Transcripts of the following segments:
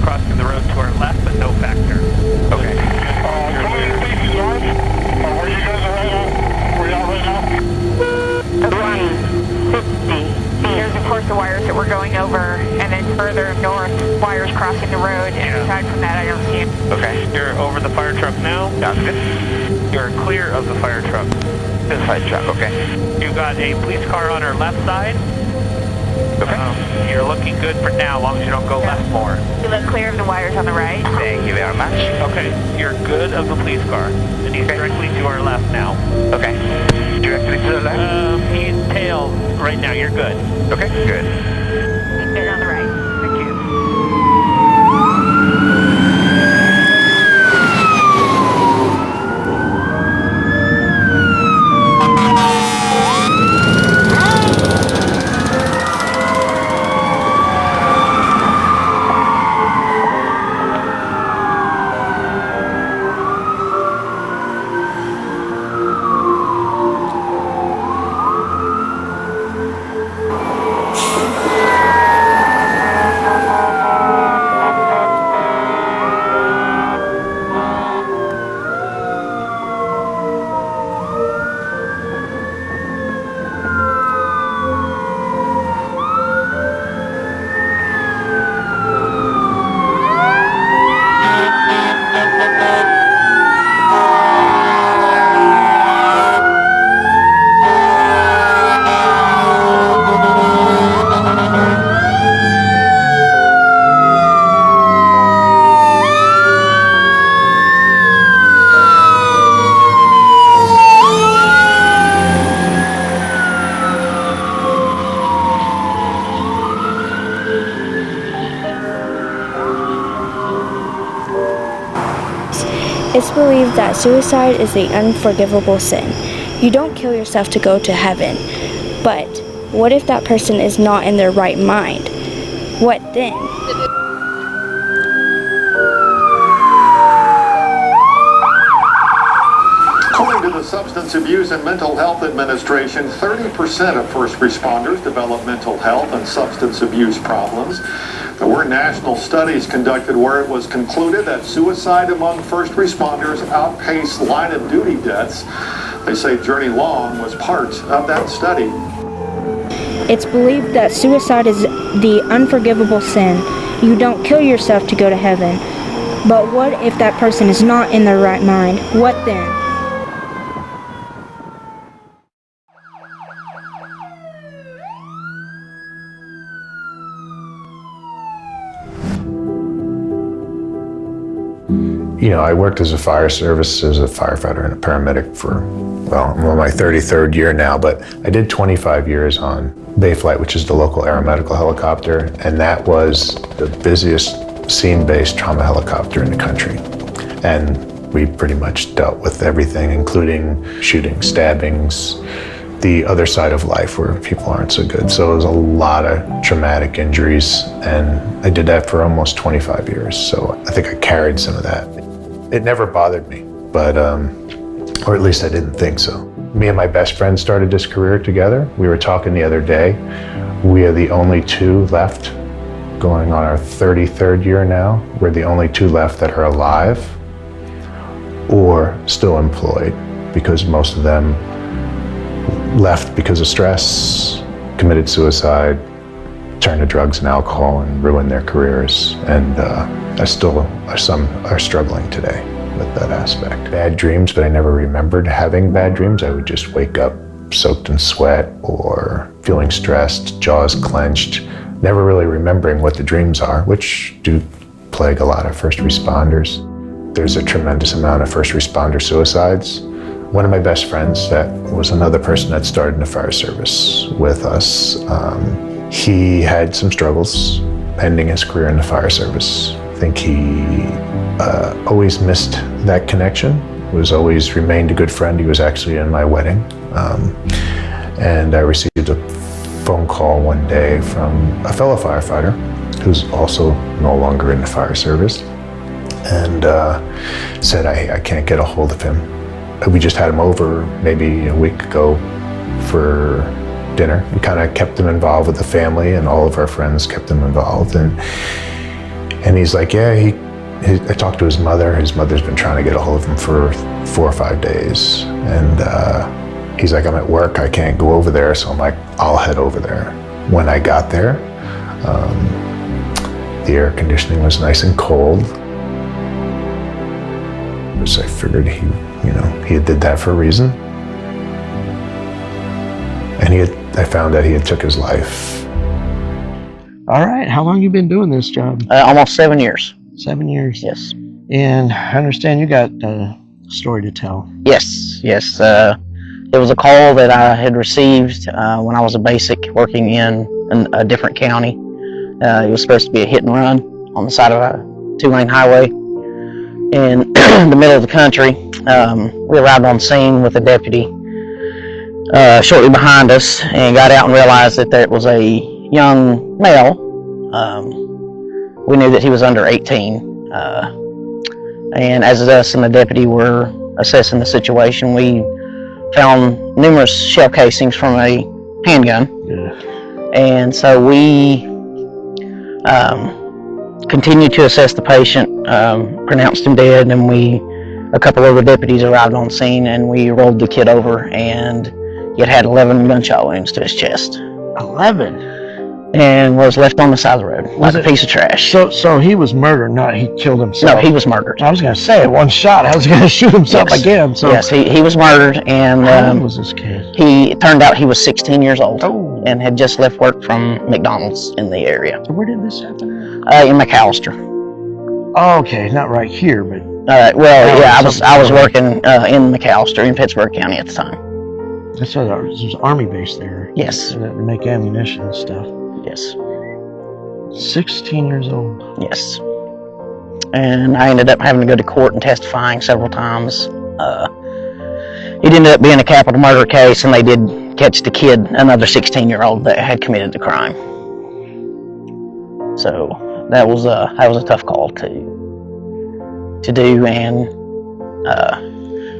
crossing the road to our left, but no factor. Okay. Somebody faces north. Where you guys are right now? Where y'all right now? 150. Here's, of course, the wires that we're going over, and then further north, wires crossing the road, and aside from that, I don't see it. Okay. You're over the fire truck now. Sounds good. You're clear of the fire truck. This fire truck, okay. You've got a police car on our left side. Okay. You're looking good for now, as long as you don't go left more. You look clear of the wires on the right. Thank you very much. Okay, you're good of the police car. And he's directly to our left now. Okay. Directly to the left? He's tail right now, you're good. Okay, good. He's good on the right. Thank you. It's believed that suicide is the unforgivable sin. You don't kill yourself to go to heaven. But what if that person is not in their right mind? What then? According to the Substance Abuse and Mental Health Administration, 30% of first responders develop mental health and substance abuse problems. There were national studies conducted where it was concluded that suicide among first responders outpaced line-of-duty deaths. They say Journey Long was part of that study. It's believed that suicide is the unforgivable sin. You don't kill yourself to go to heaven. But what if that person is not in their right mind? What then? You know, I worked as a fire service, as a firefighter and a paramedic for, well, I'm on my 33rd year now, but I did 25 years on Bayflight, which is the local aeromedical helicopter, and that was the busiest scene-based trauma helicopter in the country. And we pretty much dealt with everything, including shooting, stabbings, the other side of life where people aren't so good. So it was a lot of traumatic injuries, and I did that for almost 25 years. So I think I carried some of that. It never bothered me, but, or at least I didn't think so. Me and my best friend started this career together. We were talking the other day. We are the only two left, going on our 33rd year now. We're the only two left that are alive or still employed, because most of them left because of stress, committed suicide, turned to drugs and alcohol and ruined their careers. And some are struggling today with that aspect. Bad dreams, but I never remembered having bad dreams. I would just wake up soaked in sweat or feeling stressed, jaws clenched, never really remembering what the dreams are, which do plague a lot of first responders. There's a tremendous amount of first responder suicides. One of my best friends that was another person that started in the fire service with us, he had some struggles ending his career in the fire service. I think he always missed that connection, was always remained a good friend. He was actually in my wedding. And I received a phone call one day from a fellow firefighter who's also no longer in the fire service, and said, I can't get a hold of him. We just had him over maybe a week ago for dinner. We kind of kept him involved with the family, and all of our friends kept him involved. And And he's like, yeah, I talked to his mother. His mother's been trying to get a hold of him for 4 or 5 days. And he's like, I'm at work, I can't go over there. So I'm like, I'll head over there. When I got there, the air conditioning was nice and cold. So I figured he did that for a reason. And I found that he had took his life. All right, how long you been doing this job? Almost 7 years. 7 years? Yes. And I understand you got a story to tell. Yes. It was a call that I had received when I was a basic working in a different county. It was supposed to be a hit and run on the side of a 2-lane highway in the middle of the country. We arrived on scene with a deputy shortly behind us and got out and realized that there was a young male. We knew that he was under 18. And as us and the deputy were assessing the situation, we found numerous shell casings from a handgun. Yeah. And so we continued to assess the patient, pronounced him dead, and a couple of the deputies arrived on scene and we rolled the kid over, and he had 11 gunshot wounds to his chest. 11? And was left on the side of the road like a piece of trash. So he was murdered, not he killed himself? No, he was murdered. I was going to say, one shot, I was going to shoot himself again. So. Yes, he was murdered, and how old was this kid? It turned out he was 16 years old. Oh. And had just left work from McDonald's in the area. So where did this happen? In McAllister. Oh, okay, not right here, but... I was working in McAllister in Pittsburgh County at the time. That's what there was an army base there. Yes. To make ammunition and stuff. Yes. 16 years old. Yes. And I ended up having to go to court and testifying several times. It ended up being a capital murder case, and they did catch the kid, another 16-year-old that had committed the crime. So that was a tough call to do, and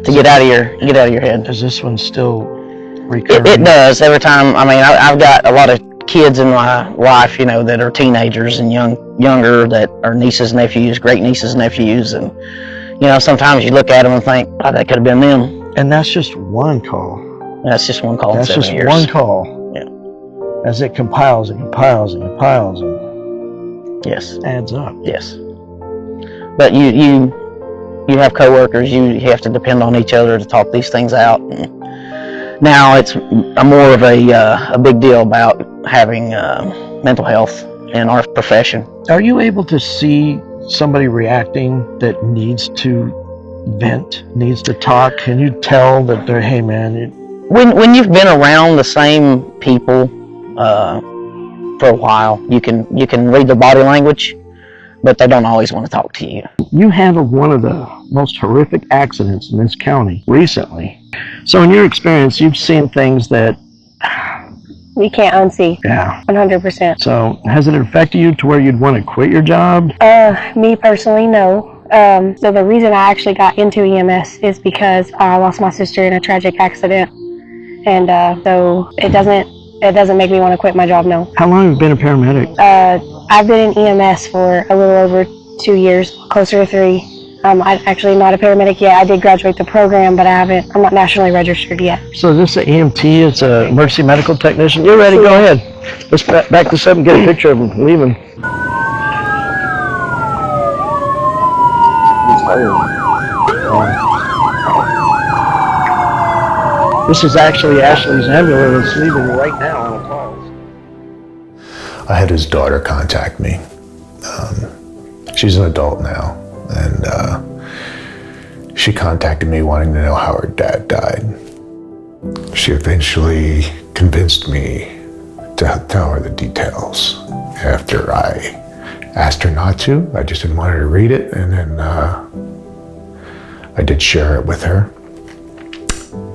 to get out of your head. Does this one still recurring? It does every time. I mean, I've got a lot of kids in my life, that are teenagers and younger, that are nieces, nephews, great nieces, nephews, and sometimes you look at them and think, oh, that could have been them. And that's just one call. That's just one call. That's in 7 just years. one call. Yeah. As it compiles and compiles and compiles and yes, adds up. Yes. But you have coworkers. You have to depend on each other to talk these things out. And now it's more of a big deal about having mental health in our profession. Are you able to see somebody reacting that needs to vent, needs to talk? Can you tell that they're, hey man? When you've been around the same people for a while, you can read their body language, but they don't always want to talk to you. You handled one of the most horrific accidents in this county recently. So in your experience, you've seen things that we can't unsee. Yeah. 100%. So has it affected you to where you'd want to quit your job? Me personally, no. So the reason I actually got into EMS is because I lost my sister in a tragic accident, and so it doesn't make me want to quit my job. No. How long have you been a paramedic? I've been in EMS for a little over 2 years, closer to 3. I'm actually not a paramedic yet. I did graduate the program, but I'm not nationally registered yet. So this is an EMT, it's an emergency medical technician. You're ready, go ahead. Let's back this up and get a picture of him leaving. This is actually Ashley's ambulance leaving right now on a call. I had his daughter contact me. She's an adult now, and she contacted me wanting to know how her dad died. She eventually convinced me to tell her the details. After I asked her not to, I just didn't want her to read it, and then I did share it with her,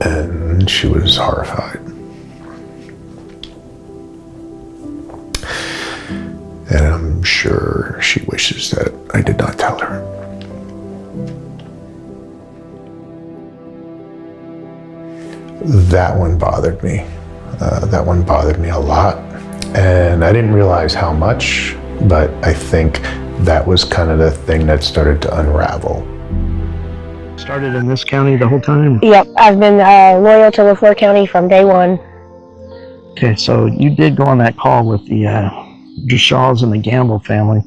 and she was horrified. And I'm sure she wishes that I did not tell her. That one bothered me. That one bothered me a lot. And I didn't realize how much, but I think that was kind of the thing that started to unravel. Started in this county the whole time? Yep, I've been loyal to LaFleur County from day one. Okay, so you did go on that call with the Drushals and the Gamble family,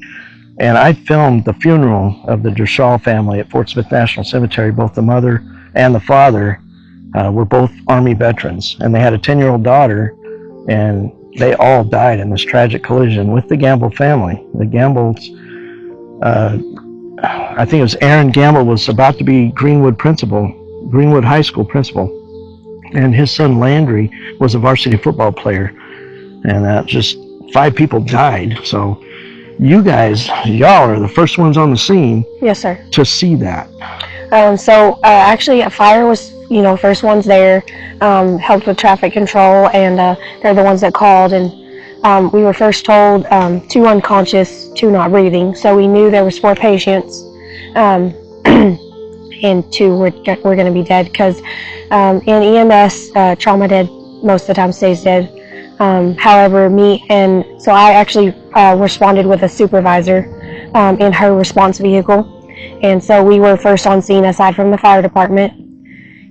and I filmed the funeral of the Drushal family at Fort Smith National Cemetery. Both the mother and the father were both Army veterans, and they had a 10-year-old daughter, and they all died in this tragic collision with the Gamble family. The Gambles, I think it was Aaron Gamble was about to be Greenwood High School principal, and his son Landry was a varsity football player, and just 5 people died. So you guys, y'all are the first ones on the scene. Yes, sir. To see that. Actually, fire was, first ones there, helped with traffic control, and they're the ones that called, and we were first told 2 unconscious, 2 not breathing, so we knew there was 4 patients, and 2 were going to be dead, because in EMS, trauma dead most of the time stays dead. However, I actually responded with a supervisor in her response vehicle, and so we were first on scene aside from the fire department,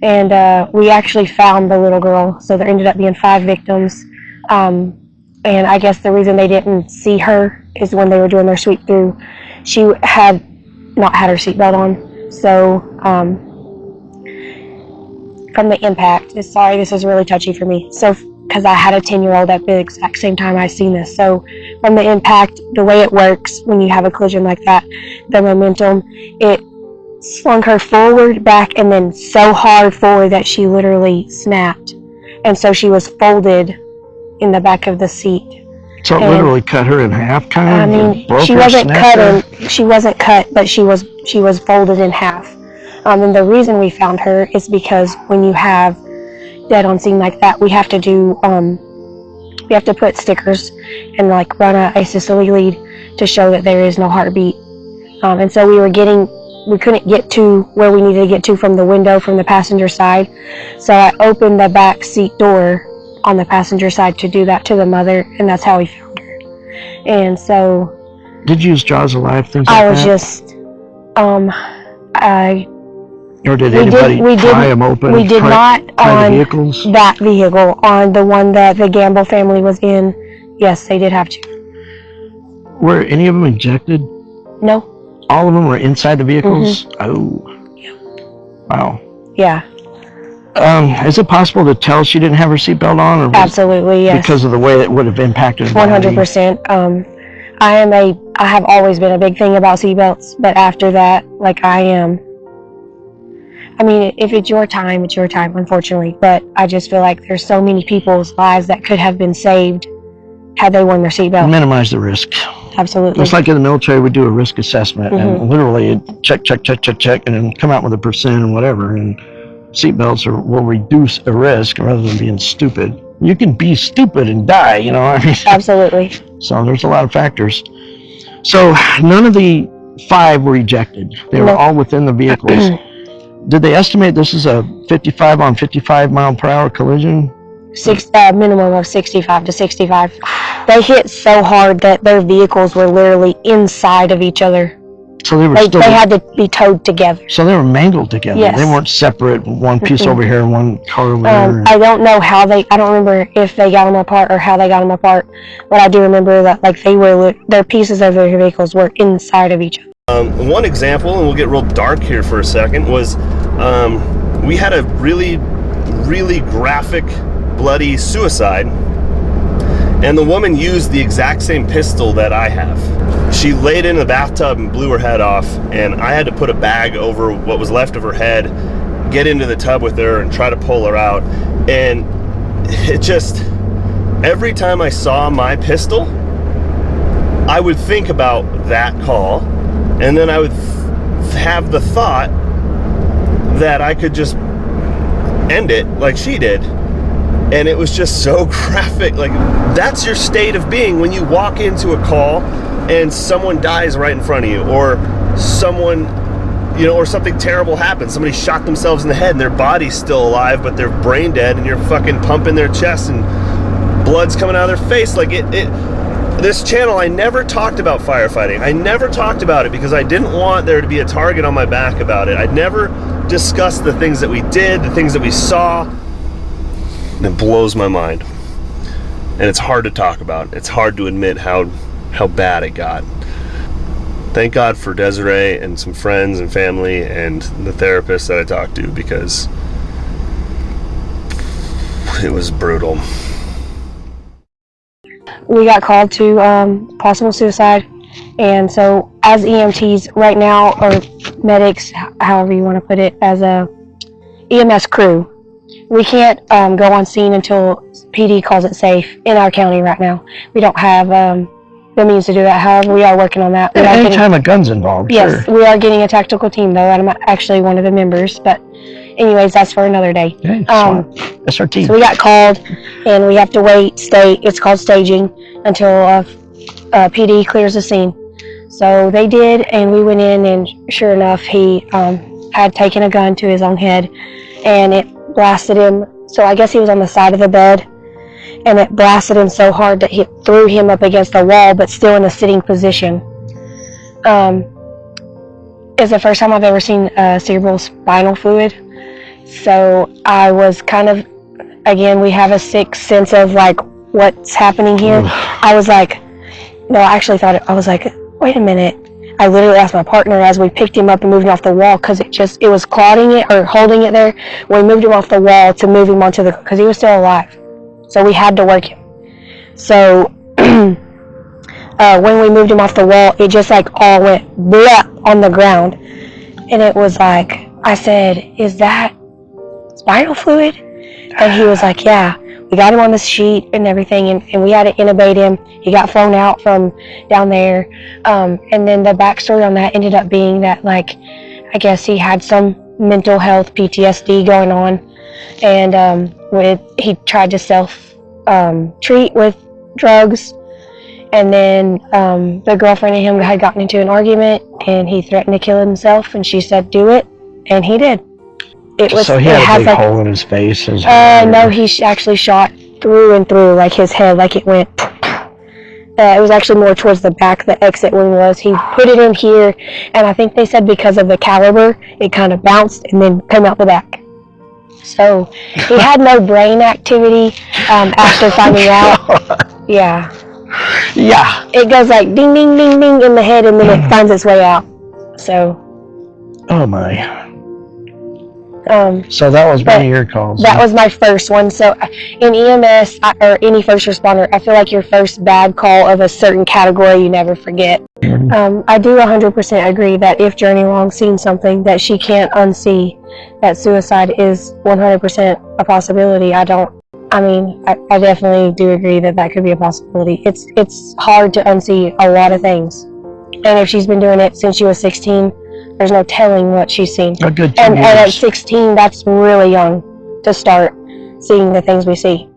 and we actually found the little girl. So there ended up being 5 victims, and I guess the reason they didn't see her is when they were doing their sweep through, she had not had her seatbelt on. So from the impact, sorry, this is really touchy for me. So because I had a 10-year-old at the exact same time I seen this. So from the impact, the way it works when you have a collision like that, the momentum, it slung her forward, back, and then so hard forward that she literally snapped. And so she was folded in the back of the seat. So it literally cut her in half, kind of? I mean, she wasn't cut, but she was folded in half. And the reason we found her is because when you have dead on scene like that, we have to do we have to put stickers and run a asystole lead to show that there is no heartbeat, and so we couldn't get to where we needed to get to from the window from the passenger side, so I opened the back seat door on the passenger side to do that to the mother, and that's how we found her. And so did you use Jaws alive, things like that? I was just or did anybody pry them open? We did not on the vehicles? That vehicle. On the one that the Gamble family was in, yes, they did have to. Were any of them ejected? No. All of them were inside the vehicles? Mm-hmm. Oh. Yeah. Wow. Yeah. Is it possible to tell she didn't have her seatbelt on? Or absolutely, yes. Because of the way it would have impacted her 100%. I have always been a big thing about seatbelts, but after that, I mean, if it's your time, it's your time, unfortunately. But I just feel like there's so many people's lives that could have been saved had they worn their seatbelt. Minimize the risk. Absolutely. It's like in the military, we do a risk assessment, mm-hmm. and literally check, and then come out with a percent and whatever. And seatbelts will reduce a risk rather than being stupid. You can be stupid and die, I mean. Absolutely. So there's a lot of factors. So none of the 5 were ejected. They were all within the vehicles. Did they estimate this is a 55 on 55 mile per hour collision? Minimum of 65 to 65. They hit so hard that their vehicles were literally inside of each other. So they were they had to be towed together. So they were mangled together. Yes. They weren't separate, one piece over here and one car over there. I don't know I don't remember if they got them apart or how they got them apart, but I do remember that their pieces of their vehicles were inside of each other. One example, and we'll get real dark here for a second, was we had a really, really graphic, bloody suicide, and the woman used the exact same pistol that I have. She laid in the bathtub and blew her head off, and I had to put a bag over what was left of her head, get into the tub with her, and try to pull her out. And it just, every time I saw my pistol, I would think about that call, and then I would have the thought that I could just end it like she did. And it was just so graphic. That's your state of being when you walk into a call and someone dies right in front of you, or someone, or something terrible happens. Somebody shot themselves in the head and their body's still alive, but they're brain dead, and you're fucking pumping their chest and blood's coming out of their face. this channel, I never talked about firefighting. I never talked about it because I didn't want there to be a target on my back about it. I'd never discussed the things that we did, the things that we saw. And it blows my mind. And it's hard to talk about. It's hard to admit how bad it got. Thank God for Desiree and some friends and family and the therapist that I talked to, because it was brutal. We got called to possible suicide, and so as EMTs right now, or medics, however you want to put it, as a EMS crew, we can't go on scene until PD calls it safe in our county right now. We don't have the means to do that. However, we are working on that. Anytime a gun's involved, yes, sure. we are getting a tactical team though, and I'm actually one of the members, but anyways, that's for another day. Okay, SRT. So we got called, and we have to wait, it's called staging, until PD clears the scene. So they did, and we went in, and sure enough, he had taken a gun to his own head, and it blasted him. So I guess he was on the side of the bed, and it blasted him so hard that it threw him up against the wall, but still in a sitting position. It's the first time I've ever seen cerebral spinal fluid. So I was kind of, again, we have a sick sense of like what's happening here. I was like, no, I actually thought I was like, wait a minute. I literally asked my partner as we picked him up and moved him off the wall, because it was clotting it or holding it there. We moved him off the wall to move him onto because he was still alive. So we had to work him. So when we moved him off the wall, it just like all went blah on the ground. And it was like, I said, is that spinal fluid? And he was like, yeah. We got him on the sheet and everything, and we had to intubate him. He got flown out from down there. And then the backstory on that ended up being that, like, I guess he had some mental health PTSD going on. And he tried to self-treat with drugs. And then the girlfriend and him had gotten into an argument, and he threatened to kill himself, and she said, do it. And he did. So he had a big hole in his face? No, he actually shot through and through, like his head, like it went. It was actually more towards the back, the exit wound was. He put it in here, and I think they said because of the caliber, it kind of bounced and then came out the back. So he had no brain activity after finding out. Yeah. Yeah. It goes like ding, ding, ding, ding in the head, and then it finds its way out. So. Oh my. So that was one of your calls. That was my first one. So in EMS or any first responder, I feel like your first bad call of a certain category you never forget. I do 100% agree that if Journey Long's seen something that she can't unsee, that suicide is 100% a possibility. I definitely do agree that that could be a possibility. It's hard to unsee a lot of things. And if she's been doing it since she was 16, there's no telling what she's seen. A good 2 years. And at 16, that's really young to start seeing the things we see.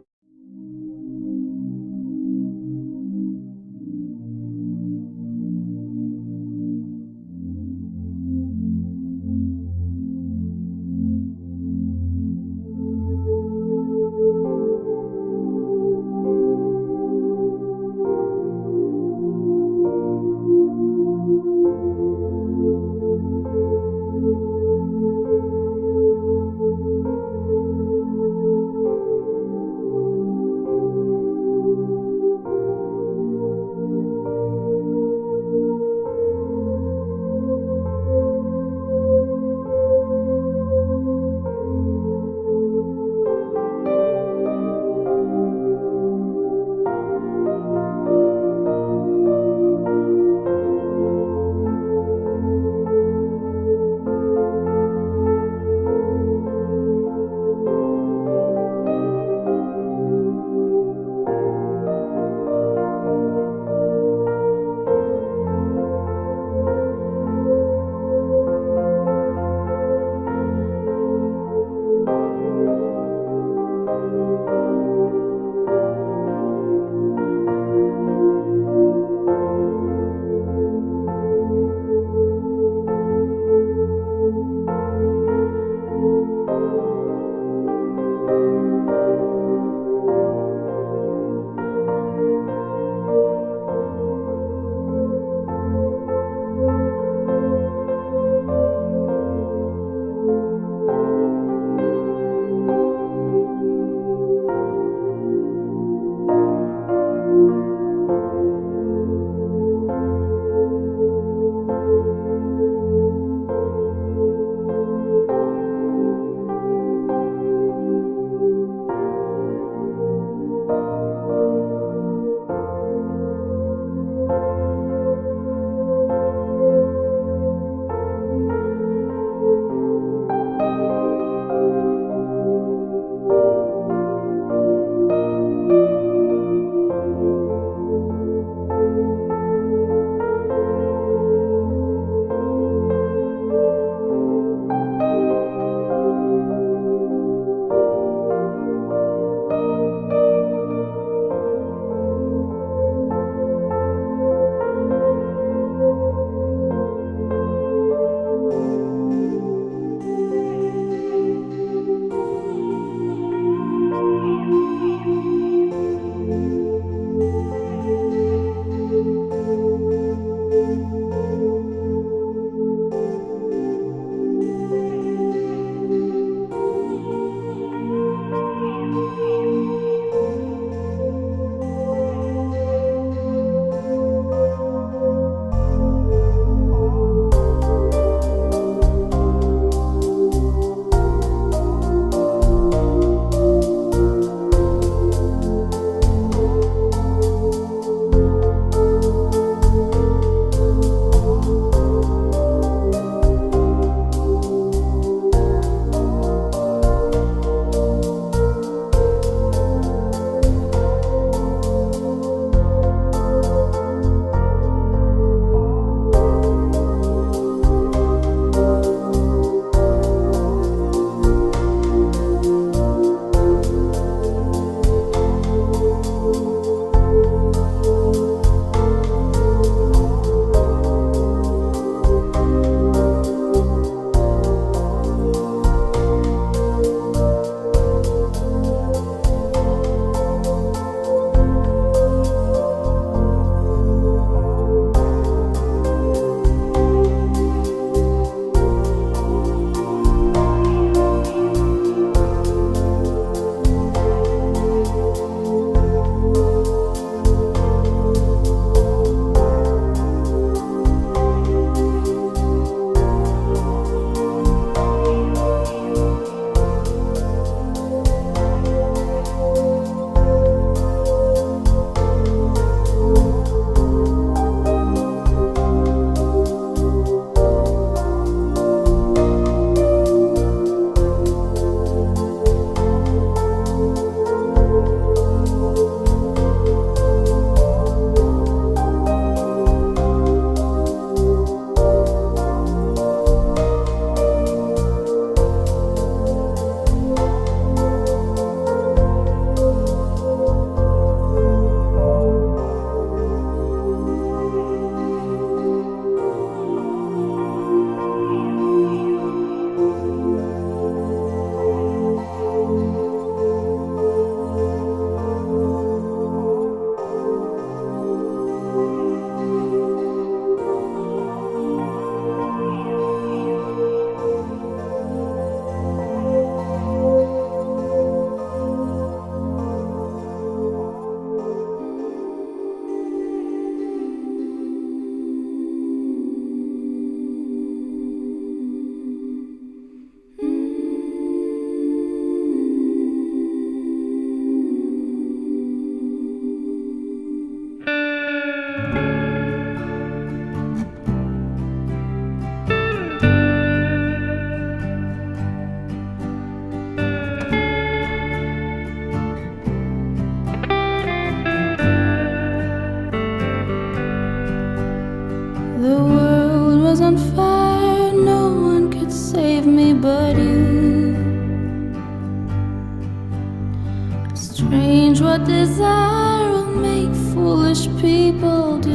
what desire will make foolish people do.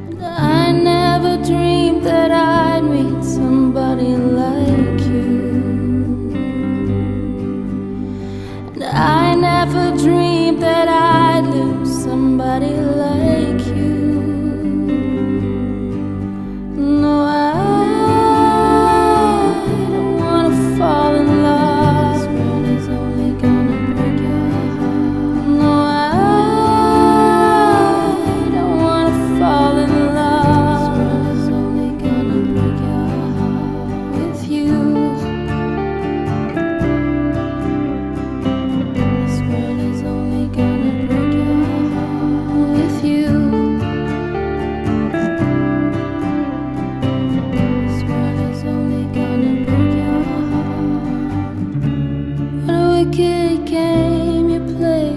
And I never dreamed that I'd meet somebody like you. And I never dreamed that I'd lose somebody like you. No, I don't wanna fall in love. This world is only gonna break your heart. No, I don't wanna fall in love. This world is only gonna break your heart with you. This world is only gonna break your heart with you. This world is only gonna break your heart. What a wicked game you play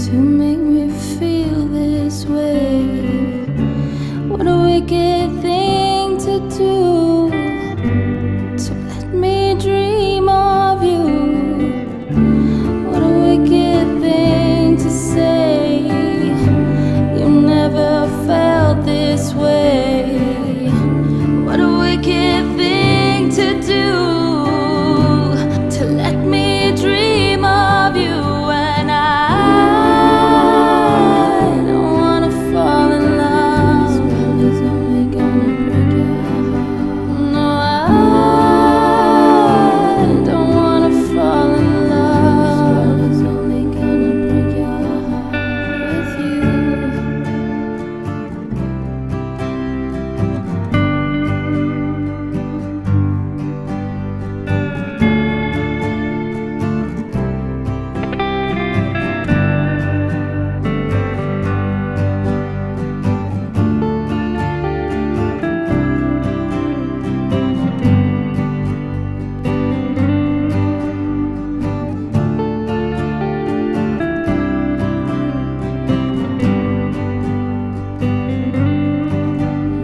to make me feel this way. What a wicked thing to do, to let me dream of you. What a wicked thing to say, you never felt this way. What a wicked thing to do, to let me dream of you. And I don't wanna fall in love. This world is only gonna break your heart. No, I don't wanna fall in love. This world is only gonna break your heart with you.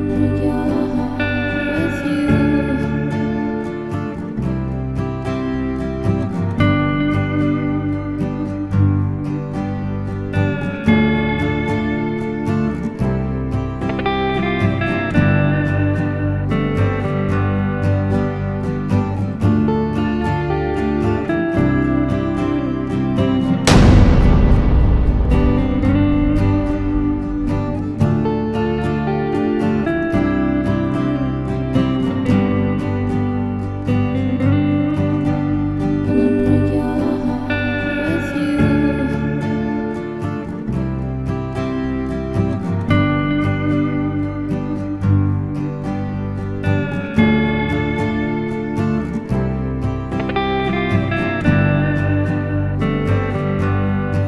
Break your heart with you. Gonna break your heart with you.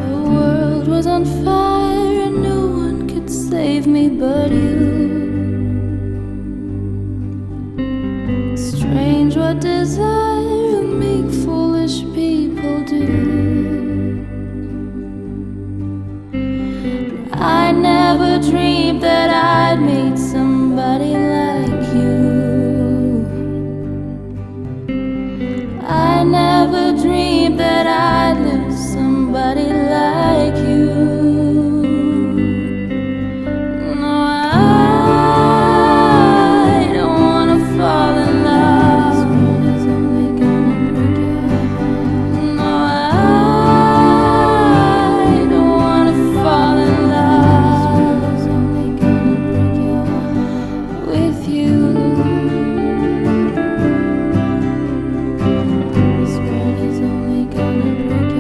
The world was on fire and no one could save me but you. Strange what desire will make foolish people do. I never dreamed that I'd meet somebody like you. I never dreamed that I'd lose somebody like you. No, I don't wanna fall in love. This world is only gonna break your heart. No, I don't wanna fall in love. This world is only gonna break your heart with you. This world is only gonna break your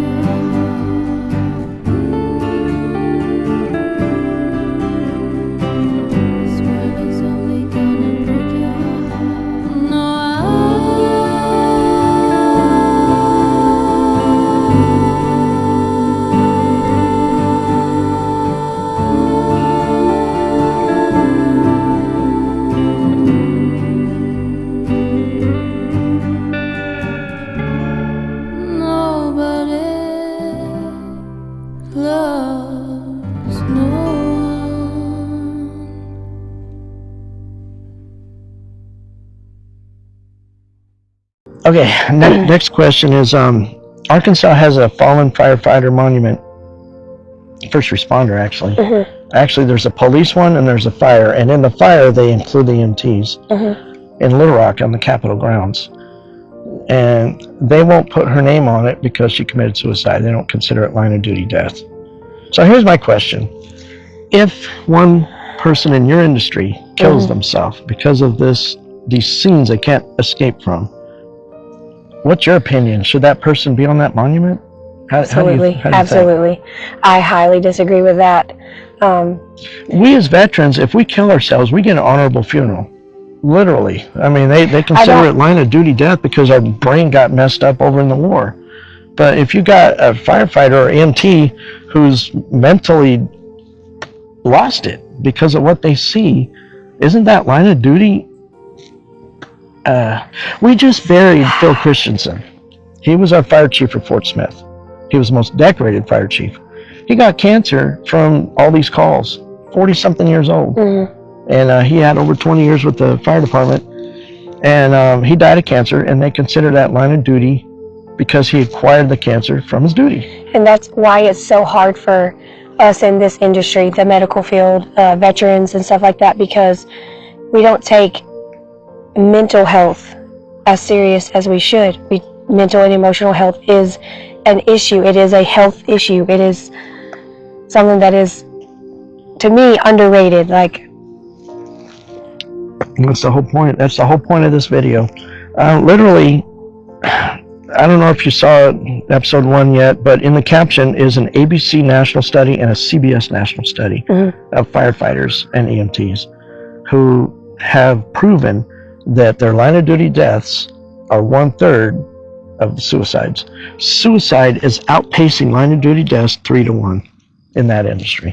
Okay, next question is, Arkansas has a fallen firefighter monument. First responder, actually. Actually, there's a police one and there's a fire. And in the fire, they include the EMTs in Little Rock on the Capitol grounds. And they won't put her name on it because she committed suicide. They don't consider it line of duty death. So here's my question. If one person in your industry kills themselves because of these scenes they can't escape from, what's your opinion? Should that person be on that monument? Absolutely. Absolutely. I highly disagree with that. We as veterans, if we kill ourselves, we get an honorable funeral. Literally. I mean, they consider it line of duty death because our brain got messed up over in the war. But if you got a firefighter or EMT who's mentally lost it because of what they see, isn't that line of duty? We just buried Phil Christensen. He was our fire chief for Fort Smith. He was the most decorated fire chief. He got cancer from all these calls, 40-something years old. And he had over 20 years with the fire department. And he died of cancer, and they consider that line of duty because he acquired the cancer from his duty. And that's why it's so hard for us in this industry, the medical field, veterans and stuff like that, because we don't take mental health as serious as we should. Mental and emotional health is an issue. It is a health issue. It is something that is, to me, underrated. Like, that's the whole point. That's the whole point of this video. Literally, I don't know if you saw episode 1 yet, but in the caption is an ABC national study and a CBS national study of firefighters and EMTs who have proven that their line of duty deaths are 1/3 of the suicides. Suicide is outpacing line of duty deaths 3-1 in that industry.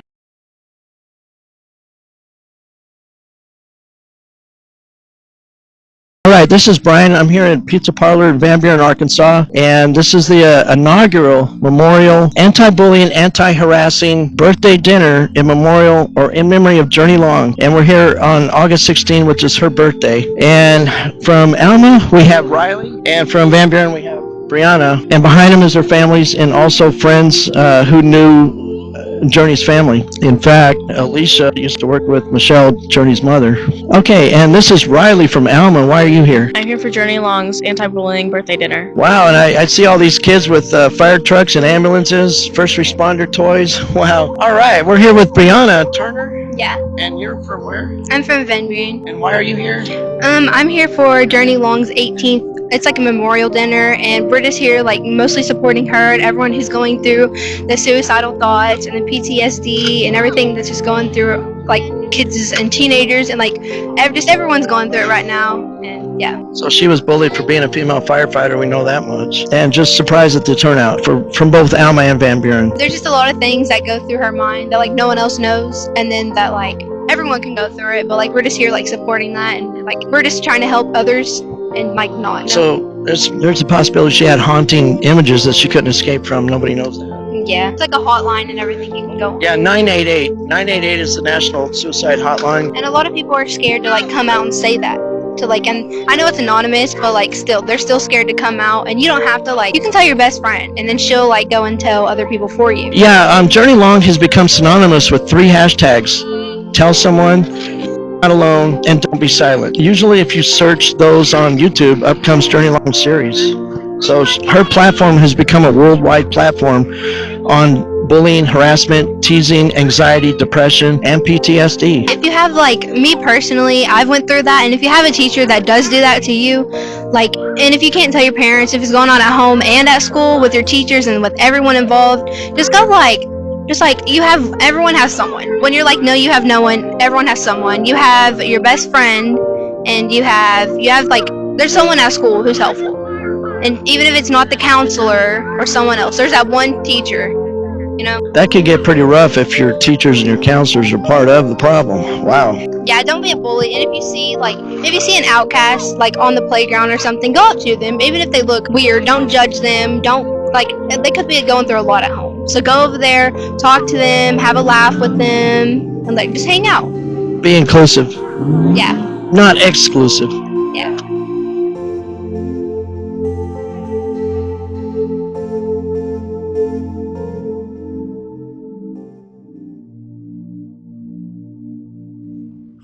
All right, this is Brian. I'm here at Pizza Parlor in Van Buren, Arkansas, and this is the inaugural memorial anti-bullying, anti-harassing birthday dinner in memorial or in memory of Journey Long. And we're here on August 16, which is her birthday. And from Alma, we have Riley, and from Van Buren, we have Brianna. And behind them is their families and also friends who knew Journey's family. In fact, Alicia used to work with Michelle, Journey's mother. Okay, and this is Riley from Alma. Why are you here? I'm here for Journey Long's anti-bullying birthday dinner. Wow, and I see all these kids with fire trucks and ambulances, first responder toys. Wow. All right, we're here with Brianna Turner. Yeah. And you're from where? I'm from Van Buren. And why are you here? I'm here for Journey Long's 18th. It's like a memorial dinner, and we're just here like mostly supporting her and everyone who's going through the suicidal thoughts and the PTSD and everything that's just going through, like kids and teenagers, and like just everyone's going through it right now. And yeah. So she was bullied for being a female firefighter, we know that much. And just surprised at the turnout from both Alma and Van Buren. There's just a lot of things that go through her mind that like no one else knows, and then that like everyone can go through it, but like we're just here like supporting that, and like we're just trying to help others and like not know. So there's a possibility she had haunting images that she couldn't escape from. Nobody knows that. Yeah, it's like a hotline and everything you can go. Yeah, 988. 988 is the national suicide hotline. And a lot of people are scared to like come out and say that. To like, and I know it's anonymous, but like still, they're still scared to come out. And you don't have to like, you can tell your best friend, and then she'll like go and tell other people for you. Yeah, Journey Long has become synonymous with 3 hashtags. Tell someone, not alone, and don't be silent. Usually if you search those on YouTube, up comes Journey Long series. So her platform has become a worldwide platform on bullying, harassment, teasing, anxiety, depression, and PTSD. If you have like me personally, I've went through that, and if you have a teacher that does do that to you, like, and if you can't tell your parents, if it's going on at home and at school with your teachers and with everyone involved, just go like, everyone has someone. When you're like, no, you have no one, everyone has someone. You have your best friend, and you have like, there's someone at school who's helpful. And even if it's not the counselor or someone else, there's that one teacher, you know? That could get pretty rough if your teachers and your counselors are part of the problem. Wow. Yeah, don't be a bully. And if you see an outcast, like on the playground or something, go up to them. Even if they look weird, don't judge them. They could be going through a lot at home. So go over there, talk to them, have a laugh with them, and like just hang out. Be inclusive. Yeah. Not exclusive. Yeah.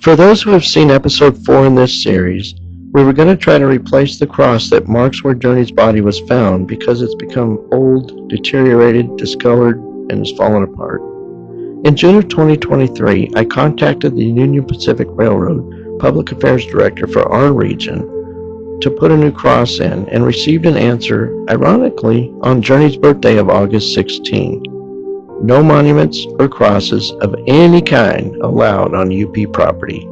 For those who have seen episode 4 in this series, we were going to try to replace the cross that marks where Journey's body was found because it's become old, deteriorated, discolored, and has fallen apart. In June of 2023, I contacted the Union Pacific Railroad Public Affairs Director for our region to put a new cross in and received an answer, ironically, on Journey's birthday of August 16. No monuments or crosses of any kind allowed on UP property.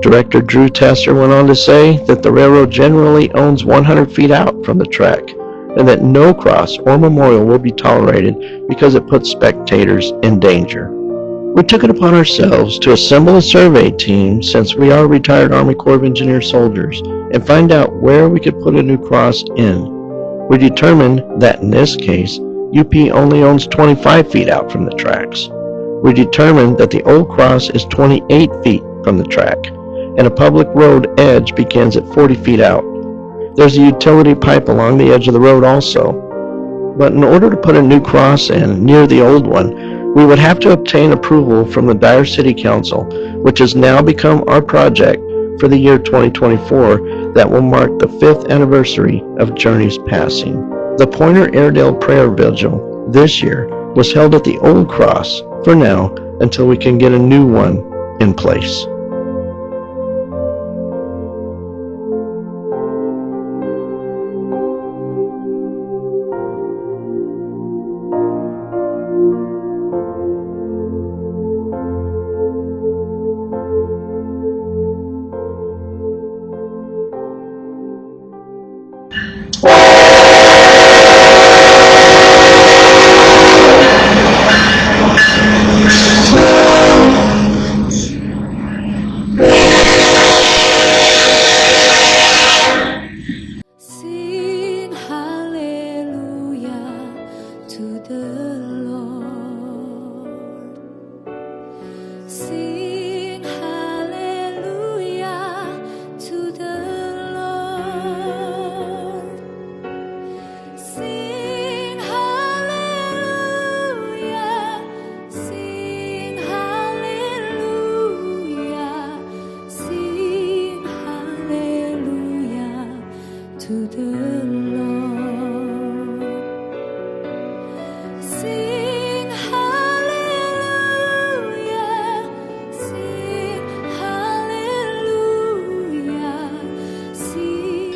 Director Drew Tesser went on to say that the railroad generally owns 100 feet out from the track and that no cross or memorial will be tolerated because it puts spectators in danger. We took it upon ourselves to assemble a survey team since we are retired Army Corps of Engineers soldiers and find out where we could put a new cross in. We determined that in this case, UP only owns 25 feet out from the tracks. We determined that the old cross is 28 feet from the track, and a public road edge begins at 40 feet out. There's a utility pipe along the edge of the road also. But in order to put a new cross in near the old one, we would have to obtain approval from the Dyer City Council, which has now become our project for the year 2024 that will mark the 5th anniversary of Journey's passing. The Pointer Airedale Prayer Vigil this year was held at the old cross for now until we can get a new one in place.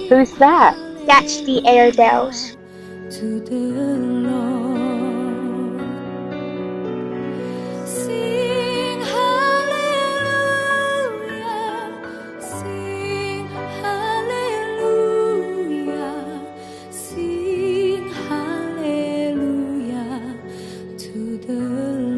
Who's that? That's the Airedales. To the Lord. Sing hallelujah, sing hallelujah, sing hallelujah to the Lord.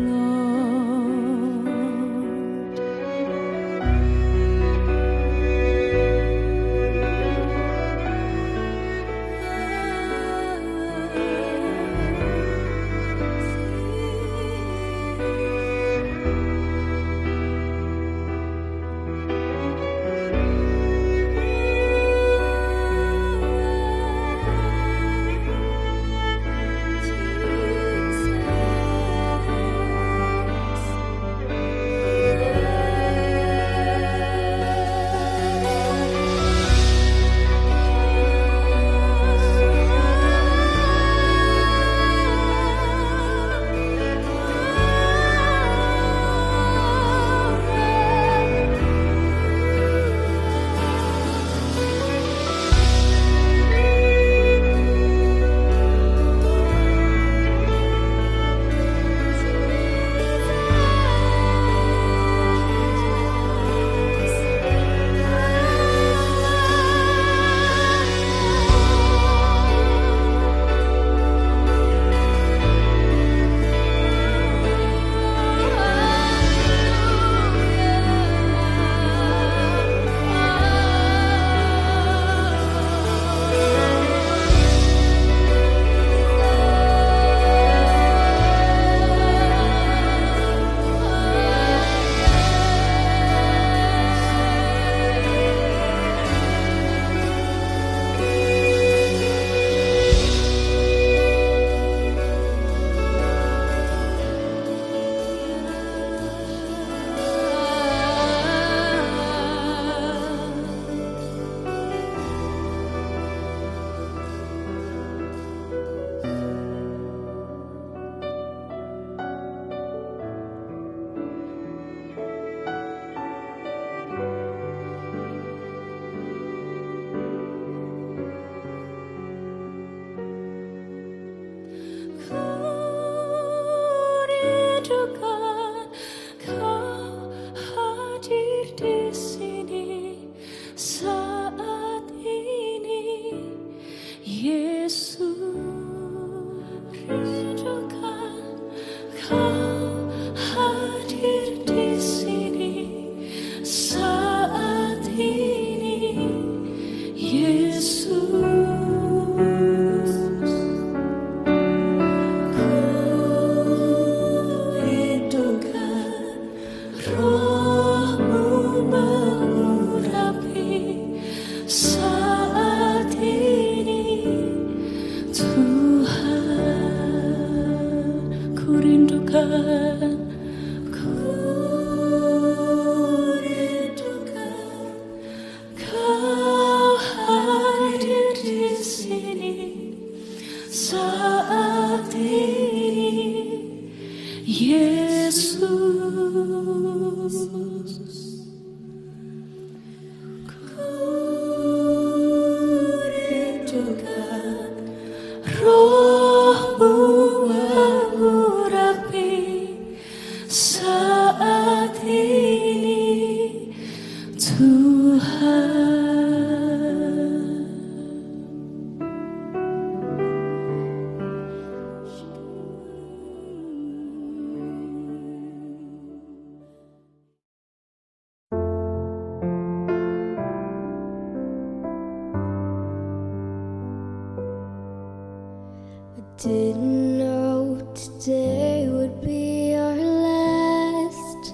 Didn't know today would be our last,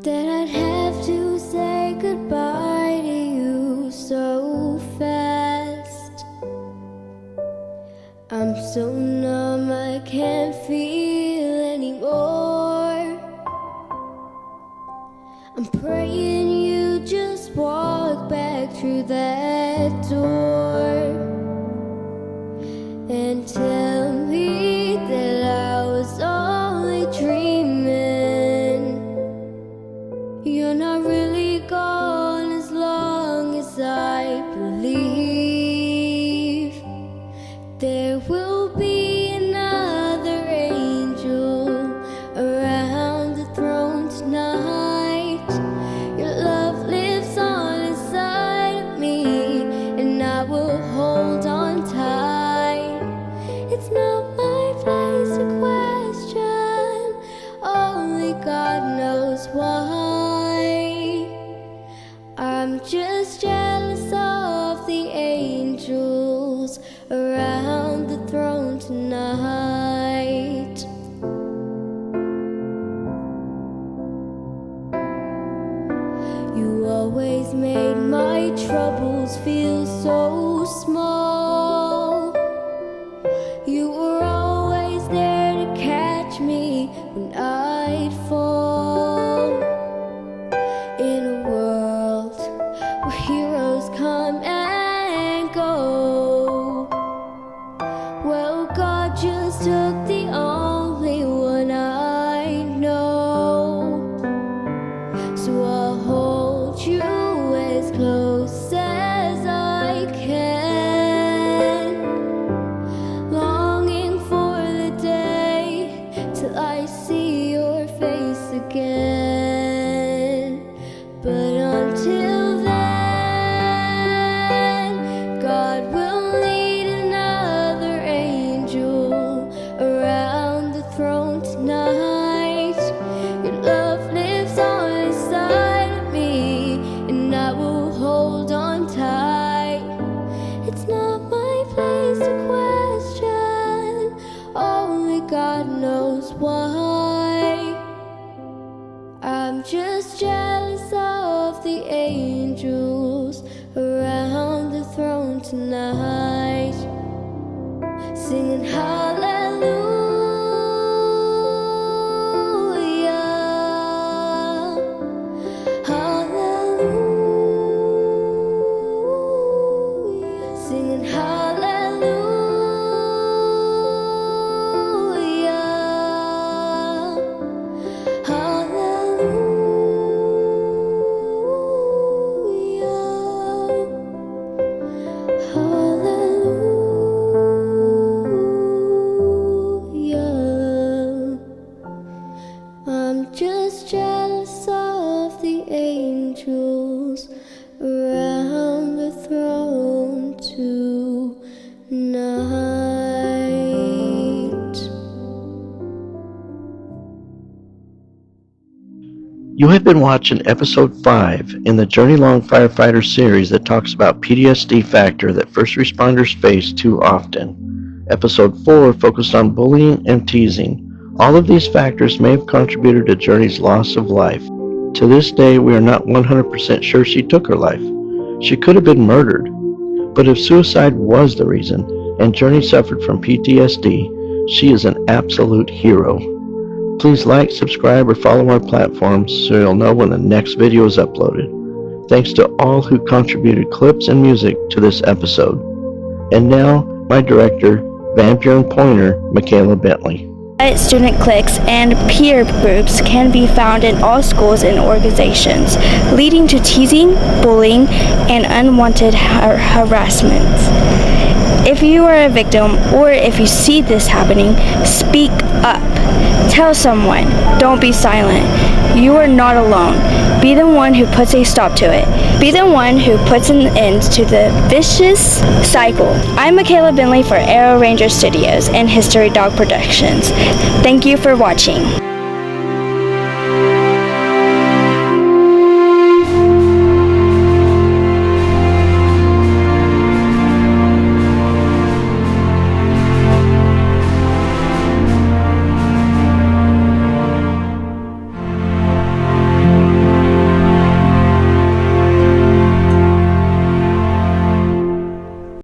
that I'd have to say goodbye to you so fast. I'm so numb I can't feel anymore. I'm praying you just walk back through that door and tell me that I was only dreaming. You're not really gone as long as I believe. There will be another angel around the throne tonight. Your love lives on inside of me, and I will hold on tight. It's not my place to question, only God knows why. I'm just jealous of the angels around the throne tonight. You always made my troubles feel so small. You were always there to catch me when I'd fall. In a world where heroes come and go, well, God just took the only one I know. So I'll hold you as close as I can, longing for the day till I see your face again. But until then, God will need another angel around the throne tonight. Your love lives on inside of me, and I will hold on tight. It's not my place to question, only God knows why. I'm just jealous of the angels around the throne tonight, singing hallelujah, hallelujah, singing hallelujah, hallelujah. I'm just jealous of the angels around the throne tonight. You have been watching episode 5 in the Journey Long Firefighter series that talks about PTSD factor that first responders face too often. Episode 4 focused on bullying and teasing. All of these factors may have contributed to Journey's loss of life. To this day, we are not 100% sure she took her life. She could have been murdered. But if suicide was the reason, and Journey suffered from PTSD, she is an absolute hero. Please like, subscribe, or follow our platforms so you'll know when the next video is uploaded. Thanks to all who contributed clips and music to this episode. And now, my director, Van Buren Pointer, Michaela Bentley. Student cliques and peer groups can be found in all schools and organizations, leading to teasing, bullying, and unwanted harassment. If you are a victim or if you see this happening, speak up. Tell someone. Don't be silent. You are not alone. Be the one who puts a stop to it. Be the one who puts an end to the vicious cycle. I'm Michaela Bentley for Arrow Ranger Studios and History Dog Productions. Thank you for watching.